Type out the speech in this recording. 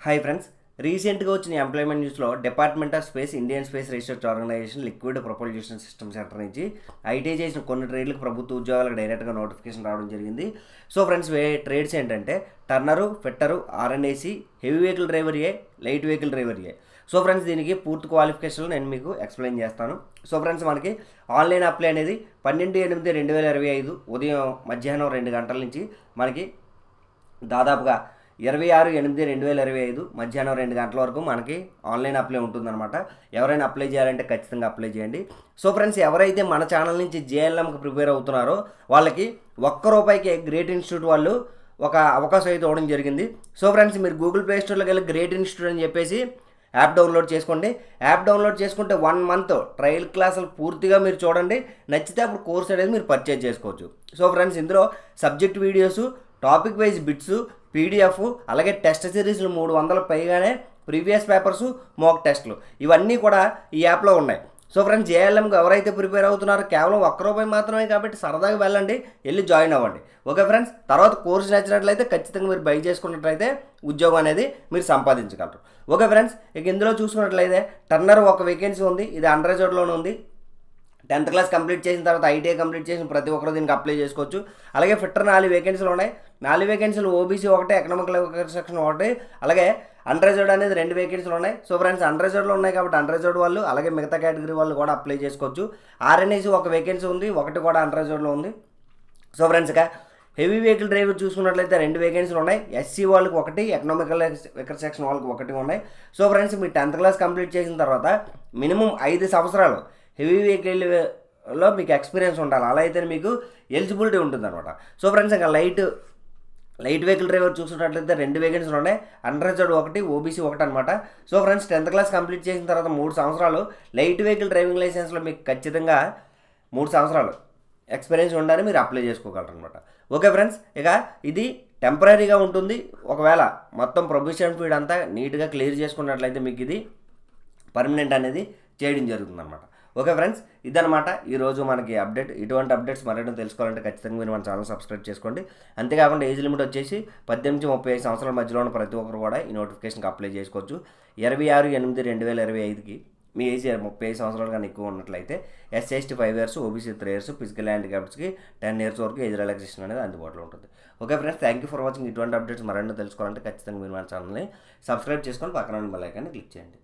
Hi friends, రీసెంట్గా వచ్చిన employment న్యూస్లో department of space Indian space research organisation liquid propulsion system centre నుంచి IT చేసిన కొన్ని ట్రేడ్లకు ప్రభుత్వ ఉద్యోగాలకు డైరెక్ట్గా నోటిఫికేషన్ రావడం జరిగింది. సో ఫ్రెండ్స్, ట్రేడ్స్ ఏంటంటే turner, fitter, RNAC, heavy vehicle driver A, light vehicle driver A. So friends, దీనికి పూర్తి క్వాలిఫికేషన్లు నేను మీకు ఎక్స్ప్లెయిన్ చేస్తాను. సో ఫ్రెండ్స్, మనకి ఆన్లైన్ అప్లై అనేది 12/8/2025 ఉదయం మధ్యాహ్నం 2 గంటల నుంచి మనకి దాదాపుగా 26/8/2025 మధ్యాహ్నం 2 గంటల వరకు మనకి ఆన్లైన్ అప్లై ఉంటుందన్నమాట. ఎవరైనా అప్లై చేయాలంటే ఖచ్చితంగా అప్లై చేయండి. సో ఫ్రెండ్స్, ఎవరైతే మన ఛానల్ నుంచి జేఎల్ఎంకి ప్రిపేర్ అవుతున్నారో వాళ్ళకి ₹1 గ్రేట్ ఇన్స్టిట్యూట్ వాళ్ళు ఒక అవకాశం అయితే ఇవ్వడం జరిగింది. సో ఫ్రెండ్స్, మీరు గూగుల్ ప్లే స్టోర్లోకి వెళ్ళి గ్రేట్ ఇన్స్టిట్యూట్ అని చెప్పేసి యాప్ డౌన్లోడ్ చేసుకోండి. యాప్ డౌన్లోడ్ చేసుకుంటే 1 మంత్ ట్రయల్ క్లాసులు పూర్తిగా మీరు చూడండి. నచ్చితే అప్పుడు కోర్స్ అనేది మీరు పర్చేజ్ చేసుకోవచ్చు. సో ఫ్రెండ్స్, ఇందులో subject videos, topic wise bits, PDF, అలాగే టెస్ట్ సిరీస్లు 300 పైగానే, ప్రీవియస్ పేపర్స్, మోక్ టెస్ట్లు ఇవన్నీ కూడా ఈ యాప్లో ఉన్నాయి. సో ఫ్రెండ్స్, జేఎల్ఎంకి ఎవరైతే ప్రిపేర్ అవుతున్నారో కేవలం ₹1 మాత్రమే కాబట్టి సరదాగా వెళ్ళండి, వెళ్ళి జాయిన్ అవ్వండి. ఓకే ఫ్రెండ్స్, తర్వాత కోర్సు నచ్చినట్లయితే ఖచ్చితంగా మీరు బై చేసుకున్నట్లయితే ఉద్యోగం అనేది మీరు సంపాదించగలరు. ఓకే ఫ్రెండ్స్, ఇక ఇందులో చూసుకున్నట్లయితే టర్నర్ ఒక వేకెన్సీ ఉంది. ఇది అండర్ రిజర్వ్లోనే ఉంది. 10th క్లాస్ కంప్లీట్ చేసిన తర్వాత ఐటీఐ కంప్లీట్ చేసిన ప్రతి ఒక్కరు దీనికి అప్లై చేసుకోవచ్చు. అలాగే ఫిట్టర్ 4 వేకెన్సీలు ఉన్నాయి. 4 వేకెన్సీలు ఓబీసీ 1, ఎకనామిక్ సెక్షన్ 1, అలాగే అన్రిజర్వ్డ్ అనేది 2 వేకెన్సీలు ఉన్నాయి. సో ఫ్రెండ్స్, అన్రిజర్వ్డ్లో ఉన్నాయి కాబట్టి అన్రిజర్వ్డ్ వాళ్ళు అలాగే మిగతా కేటగిరీ వాళ్ళు కూడా అప్లై చేసుకోవచ్చు. ఆర్ఎన్ఏసి 1 వేకెన్సీ ఉంది, 1 కూడా అన్రిజర్వ్డ్లో ఉంది. సో ఫ్రెండ్స్, ఇక హెవీ వెహికల్ డ్రైవర్ చూసుకున్నట్లయితే 2 వేకెన్సీలు ఉన్నాయి. ఎస్సీ వాళ్ళకి 1, ఎకనామికల్ సెక్షన్ వాళ్ళకి 1 ఉన్నాయి. సో ఫ్రెండ్స్, మీ 10th క్లాస్ కంప్లీట్ చేసిన తర్వాత మినిమం 5 సంవత్సరాలు హెవీ వెహికల్లో మీకు ఎక్స్పీరియన్స్ ఉండాలి. అలా అయితే మీకు ఎలిజిబిలిటీ ఉంటుందన్నమాట. సో ఫ్రెండ్స్, ఇంకా లైట్ వెహికల్ డ్రైవర్ చూసుకున్నట్లయితే 2 వేకెన్సీలు ఉన్నాయి. అన్రిజర్వ్డ్ 1, ఓబీసీ 1 అనమాట. So friends, 10th class complete చేసిన తర్వాత 3 సంవత్సరాలు లైట్ వెహికల్ డ్రైవింగ్ లైసెన్స్లో మీకు ఖచ్చితంగా 3 సంవత్సరాలు ఎక్స్పీరియన్స్ ఉండాలని మీరు అప్లై చేసుకోగలరు అనమాట. ఓకే ఫ్రెండ్స్, ఇక ఇది టెంపరీగా ఉంటుంది. ఒకవేళ మొత్తం ప్రొబేషన్ పీరియడ్ అంతా నీట్గా క్లియర్ చేసుకున్నట్లయితే మీకు ఇది పర్మనెంట్ అనేది చేయడం జరుగుతుందన్నమాట. ఓకే ఫ్రెండ్స్, ఇదనమాట ఈరోజు మనకి అప్డేట్. ఇటువంటి అప్డేట్స్ మరేటో తెలుసుకోవాలంటే ఖచ్చితంగా మీరు మన ఛానల్ సబ్స్క్రైబ్ చేసుకోండి. అంతేకాకుండా ఏజ్ లిమిట్ వచ్చేసి 18-35 సంవత్సరాల మధ్యలో ఉన్న ప్రతి ఒక్కరు కూడా ఈ నోటిఫికేషన్కి అప్లై చేసుకోవచ్చు. 26/8/2025కి మీ ఏజ్ 35 సంవత్సరాలు కానీ ఎక్కువ ఉన్నట్లయితే SC/ST 5 years, OBC 3 years, physical హ్యాండిక్యాప్స్కి 10 years వరకు ఏజ్ రిలాక్సేషన్ అనేది అందుబాటులో ఉంటుంది. Okay friends, thank you for watching. ఇటువంటి అప్డేట్స్ మరెన్నో తెలుసుకోవాలంటే ఖచ్చితంగా మీరు మన ఛానల్ని సబ్స్క్రైబ్ చేసుకొని పక్కన బెల్ ఐకాన్ని క్లిక్ చేయండి.